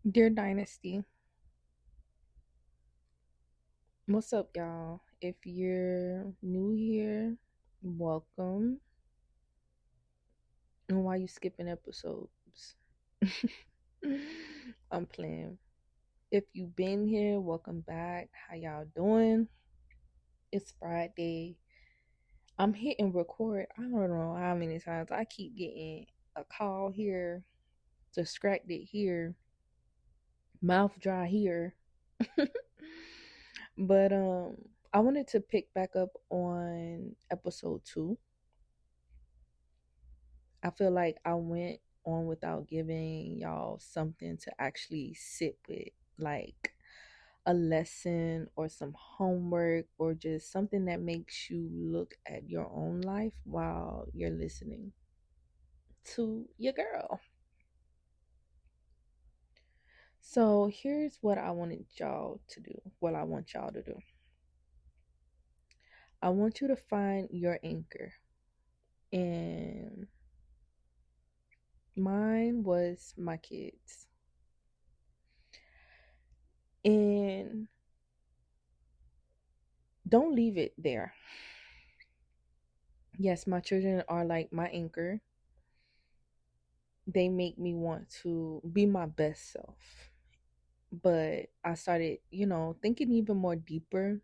Dear Dynasty, what's up, y'all? If you're new here, welcome. And why you skipping episodes? I'm playing. If you've been here, welcome back. How y'all doing? It's Friday. I'm hitting record. I don't know how many times I keep getting a call here, distracted here, mouth dry here. But I wanted to pick back up on episode 2. I feel like I went on without giving y'all something to actually sit with, like a lesson or some homework or just something that makes you look at your own life while you're listening to your girl. So here's what I wanted y'all to do. What I want y'all to do. I want you to find your anchor. And mine was my kids. And don't leave it there. Yes, my children are like my anchor. They make me want to be my best self. But I started, thinking even more deeper.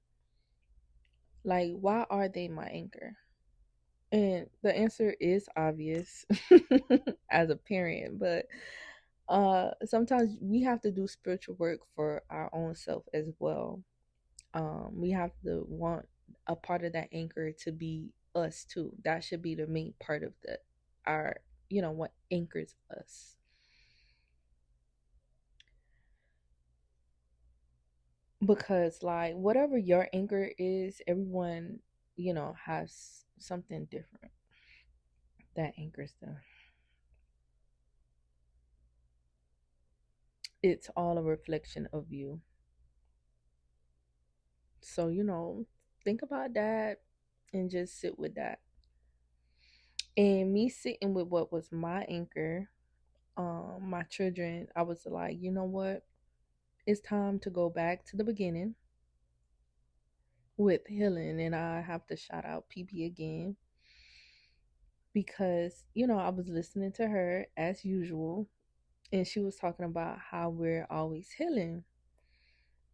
Like, why are they my anchor? And the answer is obvious as a parent, but sometimes we have to do spiritual work for our own self as well. We have to want a part of that anchor to be us too. That should be the main part of the our what anchors us. Because like whatever your anchor is, everyone, has something different that anchors them. It's all a reflection of you. So, think about that and just sit with that. And me sitting with what was my anchor, my children, I was like, you know what? It's time to go back to the beginning with healing. And I have to shout out PP again because, I was listening to her as usual, and she was talking about how we're always healing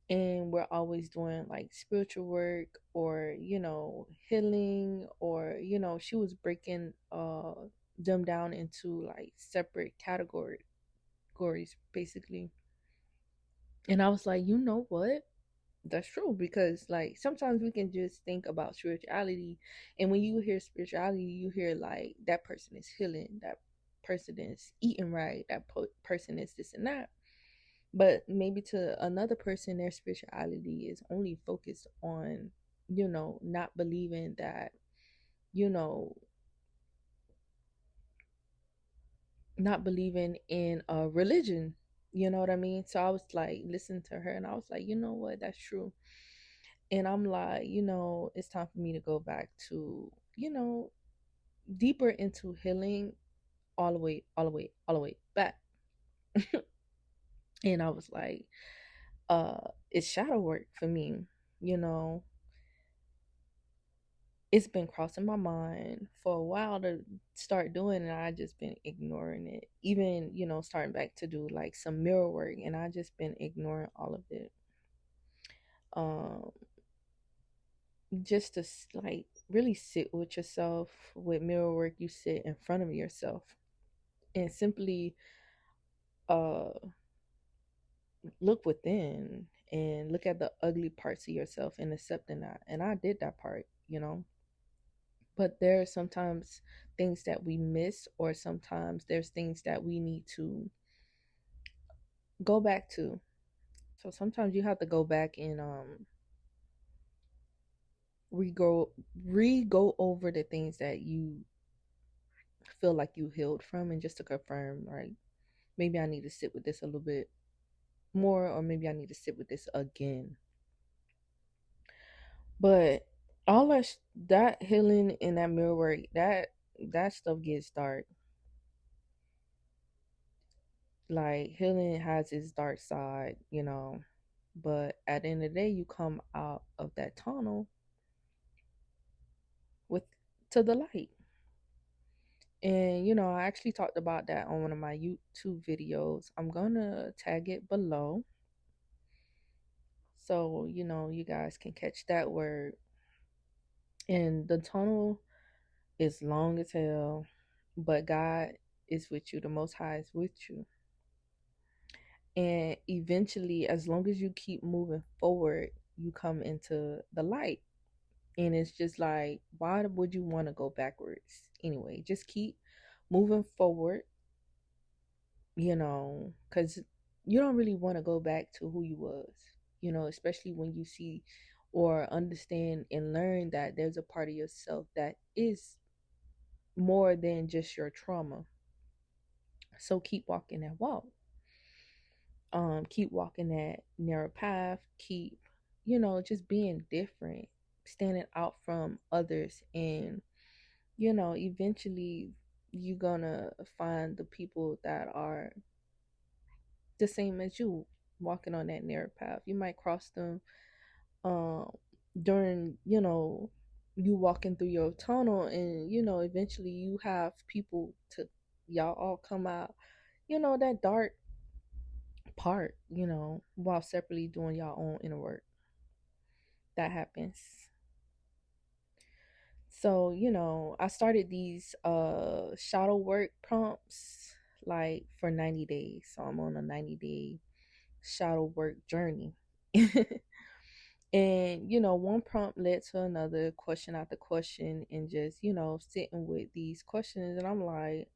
and we're always doing like spiritual work or, healing, or, she was breaking them down into like separate categories basically. And I was like, you know what? That's true, because like sometimes we can just think about spirituality, and when you hear spirituality you hear like that person is healing, that person is eating right, that person is this and that. But maybe to another person their spirituality is only focused on, not believing that, you know not believing in a religion. You know what I mean? So I was like listening to her and I was like, you know what, that's true. And I'm like, it's time for me to go back to, deeper into healing, all the way, all the way, all the way back. And I was like, it's shadow work for me. You know, it's been crossing my mind for a while to start doing, and I just been ignoring it. Even, starting back to do like some mirror work, and I just been ignoring all of it. Um, just to like really sit with yourself. With mirror work, you sit in front of yourself and simply uh look within and look at the ugly parts of yourself and accepting that. And I did that part. But there are sometimes things that we miss, or sometimes there's things that we need to go back to. So sometimes you have to go back and re-go over the things that you feel like you healed from, and just to confirm, like, maybe I need to sit with this a little bit more, or maybe I need to sit with this again. But all that healing and that mirror work, that stuff gets dark. Like healing has its dark side, but at the end of the day, you come out of that tunnel with to the light. And I actually talked about that on one of my YouTube videos. I'm gonna tag it below so you guys can catch that word. And the tunnel is long as hell, but God is with you. The Most High is with you. And eventually, as long as you keep moving forward, you come into the light. And it's just like, why would you want to go backwards anyway? Just keep moving forward, because you don't really want to go back to who you was, especially when you see or understand and learn that there's a part of yourself that is more than just your trauma. So keep walking that walk. Keep walking that narrow path. Keep, just being different, standing out from others, and eventually you're gonna find the people that are the same as you, walking on that narrow path. You might cross them um during you walking through your tunnel, and eventually you have people to y'all all come out that dark part, while separately doing your own inner work. That happens. So I started these shadow work prompts like for 90 days. So I'm on a 90-day shadow work journey. And one prompt led to another, question after question, and just sitting with these questions. And I'm like,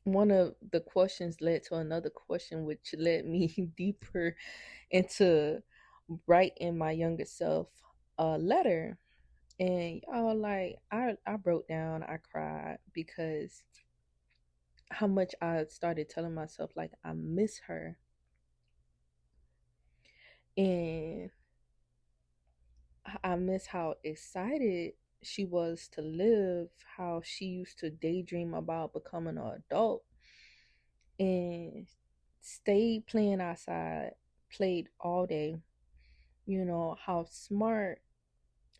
one of the questions led to another question, which led me deeper into writing my younger self a letter. And like I broke down, I cried because how much I started telling myself like I miss her. And I miss how excited she was to live, how she used to daydream about becoming an adult and stayed playing outside, played all day. How smart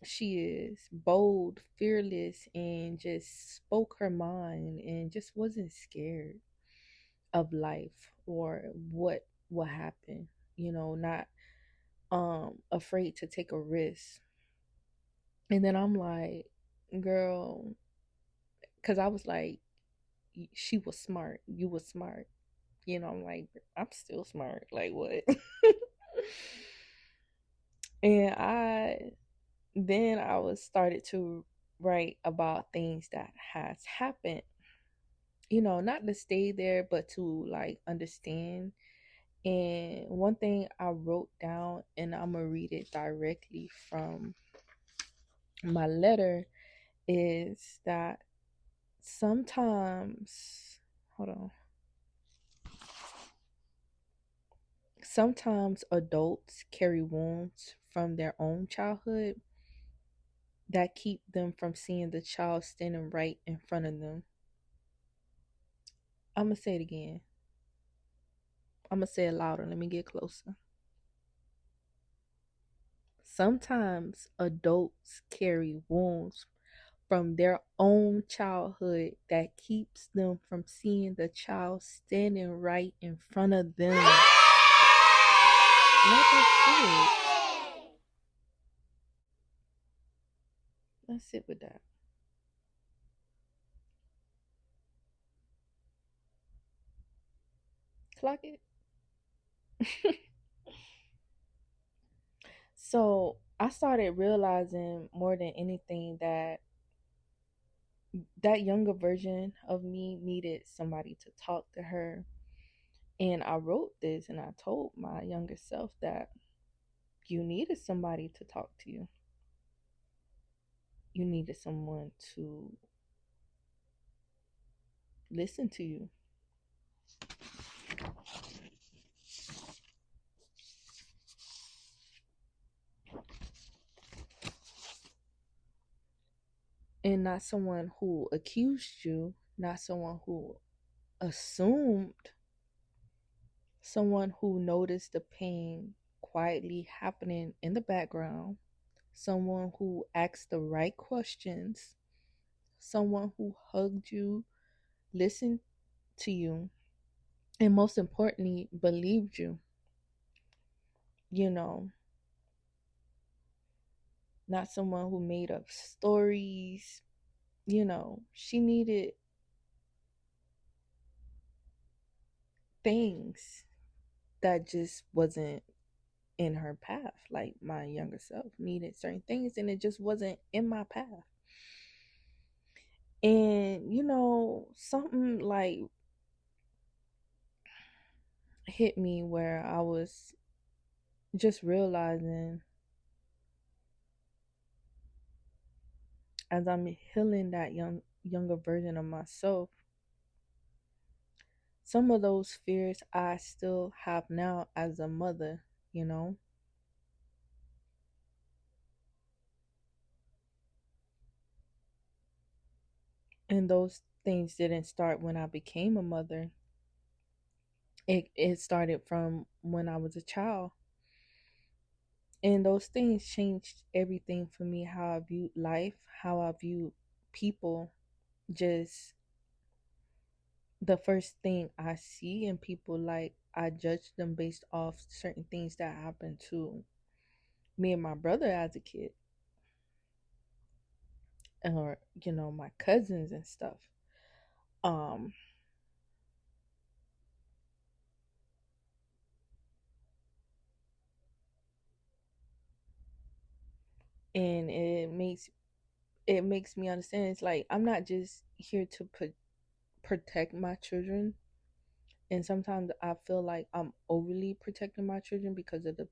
she is, bold, fearless, and just spoke her mind and just wasn't scared of life or what will happen. Not afraid to take a risk. And then I'm like, girl, because I was like, she was smart. You was smart. I'm like, I'm still smart. Like, what? And I was started to write about things that has happened. Not to stay there, but to like understand. And one thing I wrote down, and I'm gonna read it directly from my letter, is that sometimes, hold on, sometimes adults carry wounds from their own childhood that keep them from seeing the child standing right in front of them. I'm going to say it again. I'm going to say it louder. Let me get closer. Sometimes adults carry wounds from their own childhood that keeps them from seeing the child standing right in front of them. Let us sit. Let's sit with that. Clock it. So I started realizing more than anything that that younger version of me needed somebody to talk to her. And I wrote this and I told my younger self that you needed somebody to talk to you. You needed someone to listen to you. And not someone who accused you, not someone who assumed, someone who noticed the pain quietly happening in the background, someone who asked the right questions, someone who hugged you, listened to you, and most importantly, believed you. You know, not someone who made up stories. She needed things that just wasn't in her path. Like my younger self needed certain things and it just wasn't in my path. And something like hit me where I was just realizing as I'm healing that younger version of myself, some of those fears I still have now as a mother, you know. And those things didn't start when I became a mother. It started from when I was a child. And those things changed everything for me, how I viewed life, how I viewed people. Just the first thing I see in people, like I judge them based off certain things that happened to me and my brother as a kid, or my cousins and stuff. Um, and it makes me understand. It's like I'm not just here to protect my children, and sometimes I feel like I'm overly protecting my children because of the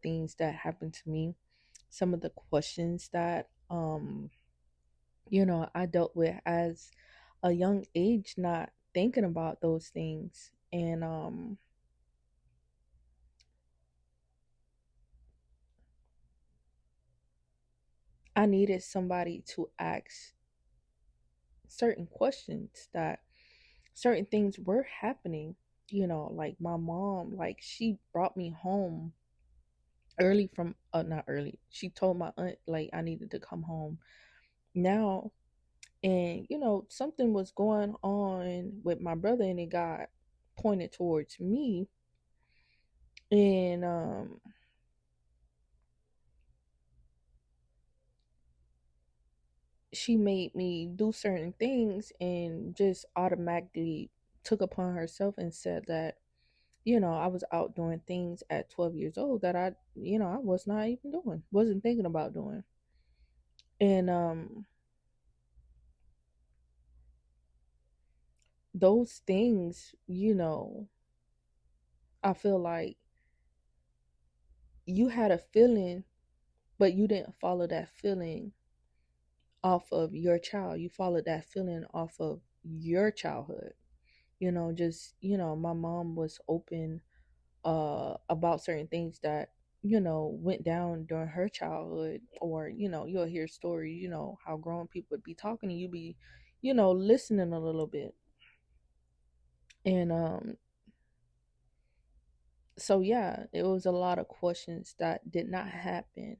things that happened to me, some of the questions that I dealt with as a young age, not thinking about those things. And I needed somebody to ask certain questions, that certain things were happening. Like my mom, like she brought me home early from not early. She told my aunt like I needed to come home now, and something was going on with my brother and it got pointed towards me. And she made me do certain things and just automatically took upon herself and said that I was out doing things at 12 years old that I was not even doing, wasn't thinking about doing. And those things, I feel like you had a feeling, but you didn't follow that feeling off of your child. You followed that feeling off of your childhood. Just my mom was open about certain things that went down during her childhood, or you'll hear stories, how grown people would be talking and you be listening a little bit. And so yeah, it was a lot of questions that did not happen.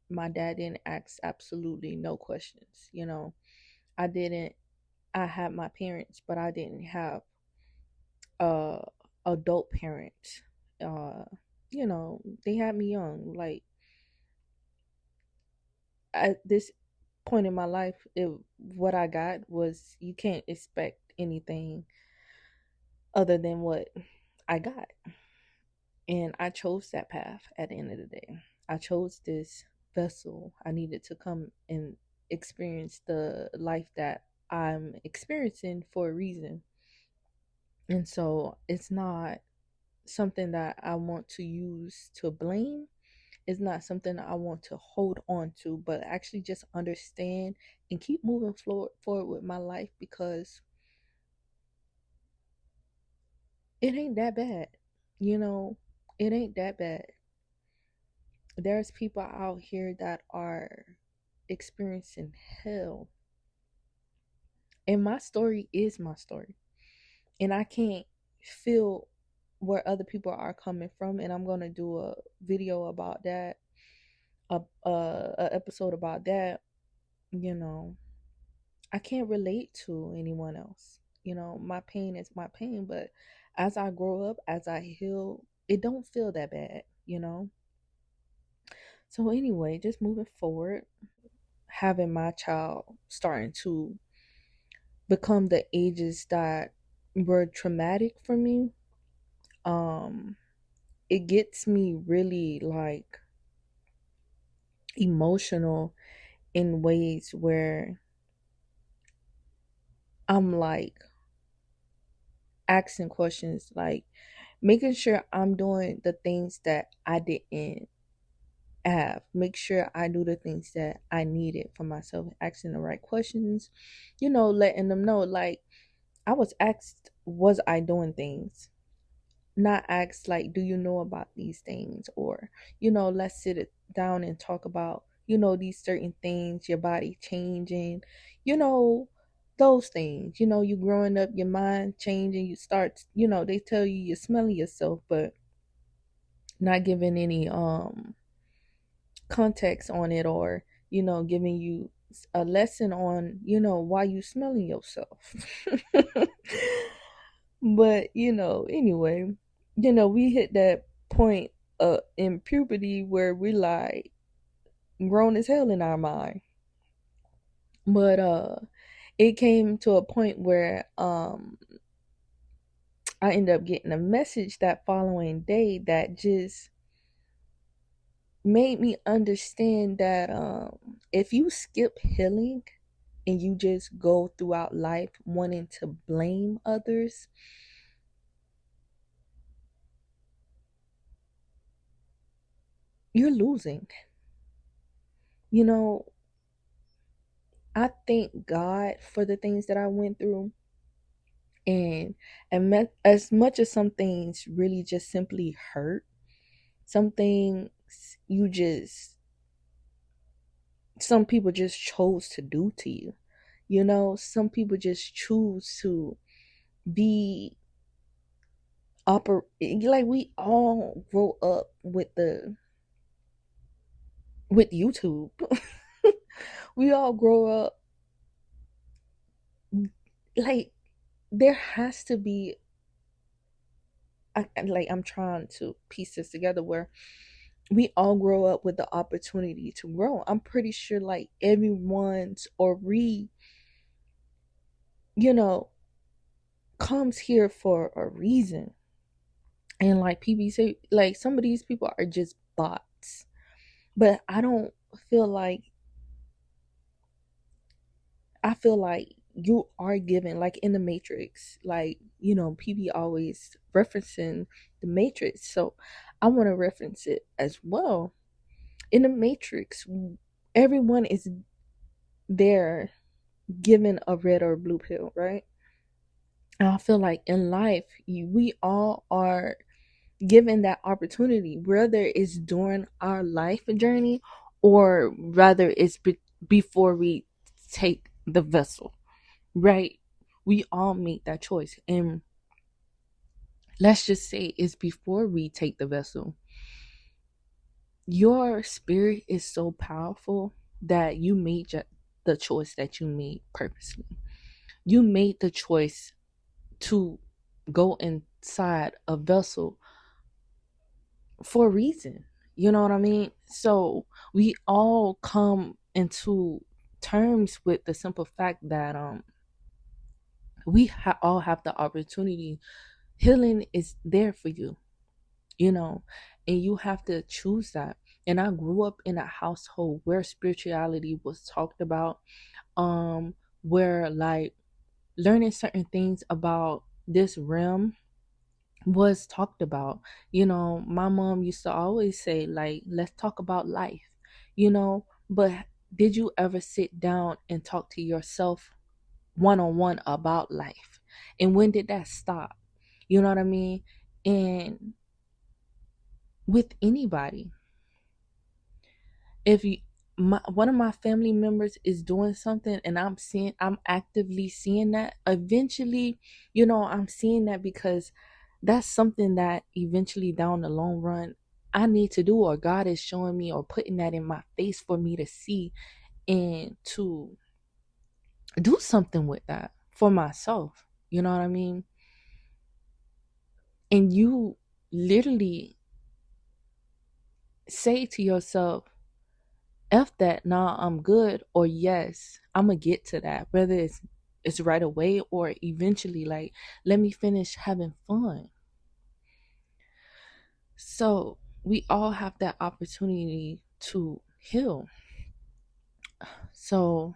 My dad didn't ask absolutely no questions. I didn't I had my parents, but I didn't have uh adult parents. uh they had me young. Like at this point in my life, what I got was, you can't expect anything other than what I got. And I chose that path at the end of the day. I chose this vessel. I needed to come and experience the life that I'm experiencing for a reason. And so it's not something that I want to use to blame. It's not something I want to hold on to, but actually just understand and keep moving forward with my life, because it ain't that bad. You know, it ain't that bad. There's people out here that are experiencing hell And my story is my story. And I can't feel where other people are coming from. And I'm going to do a video about that, a episode about that. You know, I can't relate to anyone else. My pain is my pain, but as I grow up, as I heal, it don't feel that bad. So anyway, just moving forward, having my child starting to become the ages that were traumatic for me, um, it gets me really like emotional in ways where I'm like asking questions, like making sure I'm doing the things that I didn't have, make sure I do the things that I needed for myself, asking the right questions, letting them know, like, I was asked, was I doing things? Not asked, like, do you know about these things? Or, let's sit it down and talk about, these certain things, your body changing, you know, those things. You growing up, your mind changing, you start, they tell you you're smelling yourself, but not giving any context on it, or giving you a lesson on why you smelling yourself. But anyway, we hit that point in puberty where we like grown as hell in our mind. But it came to a point where I ended up getting a message that following day that just made me understand that if you skip healing and you just go throughout life wanting to blame others, you're losing. You know, I thank God for the things that I went through. And as much as some things really just simply hurt, some things you just, some people just chose to do to you. Some people just choose to be like, we all grow up with YouTube. We all grow up like, there has to be I'm trying to piece this together where we all grow up with the opportunity to grow. I'm pretty sure like everyone's or you know comes here for a reason. And like people say, like, some of these people are just bots. But feel like I feel like you are given, like in the Matrix, like, PB always referencing the Matrix. So I want to reference it as well. In the Matrix, everyone is there given a red or blue pill, right? And I feel like in life, we all are given that opportunity, whether it's during our life journey or rather it's before we take the vessel, right? We all make that choice. And let's just say it's before we take the vessel. Your spirit is so powerful that you made the choice that you made purposely. You made the choice to go inside a vessel for a reason. You know what I mean? So we all come into terms with the simple fact that we all have the opportunity. Healing is there for you, you know, and you have to choose that. And I grew up in a household where spirituality was talked about, where like learning certain things about this realm was talked about. My mom used to always say, like, let's talk about life, but did you ever sit down and talk to yourself one on one about life? And when did that stop? You know what I mean? And with anybody, if you one of my family members is doing something, and I'm actively seeing that. Eventually, I'm seeing that because that's something that eventually down the long run I need to do, or God is showing me or putting that in my face for me to see and to do something with that for myself. You know what I mean? And you literally say to yourself, F that, nah, I'm good, or yes, I'm gonna get to that. Whether it's right away or eventually, like, let me finish having fun. So we all have that opportunity to heal. So,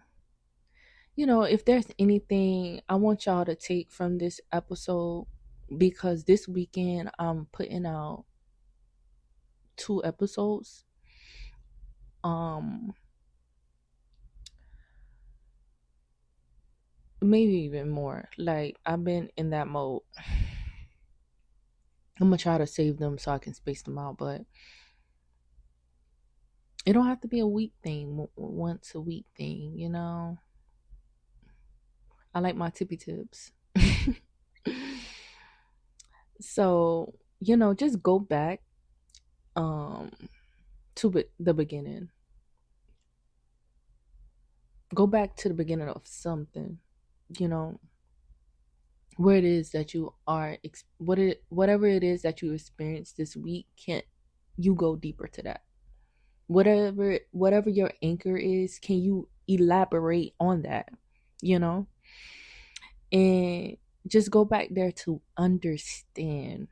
if there's anything I want y'all to take from this episode, because this weekend I'm putting out 2 episodes. Um Maybe even more. Like, I've been in that mode. I'm gonna try to save them so I can space them out, but it don't have to be a week thing, once a week thing. I like my tippy tips. So, just go back um to the beginning. Go back to the beginning of something, you know, where it is that you are whatever it is that you experienced this week. Can't you go deeper to that? Whatever your anchor is, can you elaborate on that? You know? And just go back there to understand.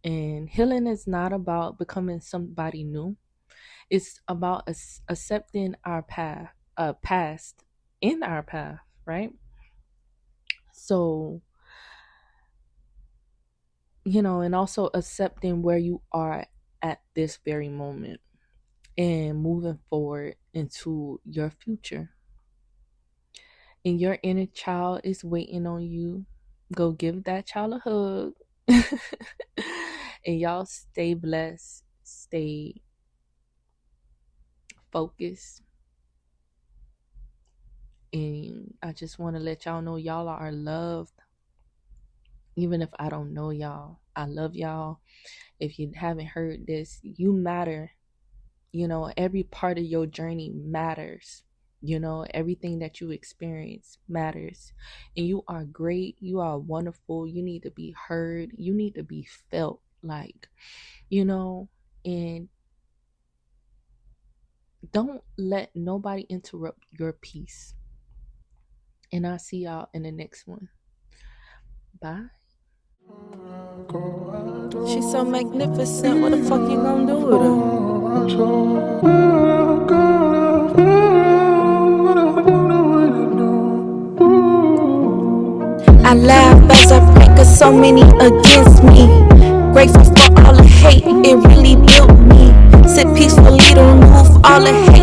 And healing is not about becoming somebody new. It's about accepting our past in our path, right? So, and also accepting where you are at this very moment and moving forward into your future. And your inner child is waiting on you. Go give that child a hug. And y'all stay blessed, stay focused. And I just want to let y'all know y'all are loved. Even if I don't know y'all, I love y'all. If you haven't heard this, you matter. Every part of your journey matters. Everything that you experience matters. And you are great. You are wonderful. You need to be heard. You need to be felt. And don't let nobody interrupt your peace. And I'll see y'all in the next one. Bye. She's so magnificent. What the fuck you gonna do with her? I laugh as I pray, cause so many against me. Grateful for all the hate, it really built me. Sit peacefully to remove all the hate.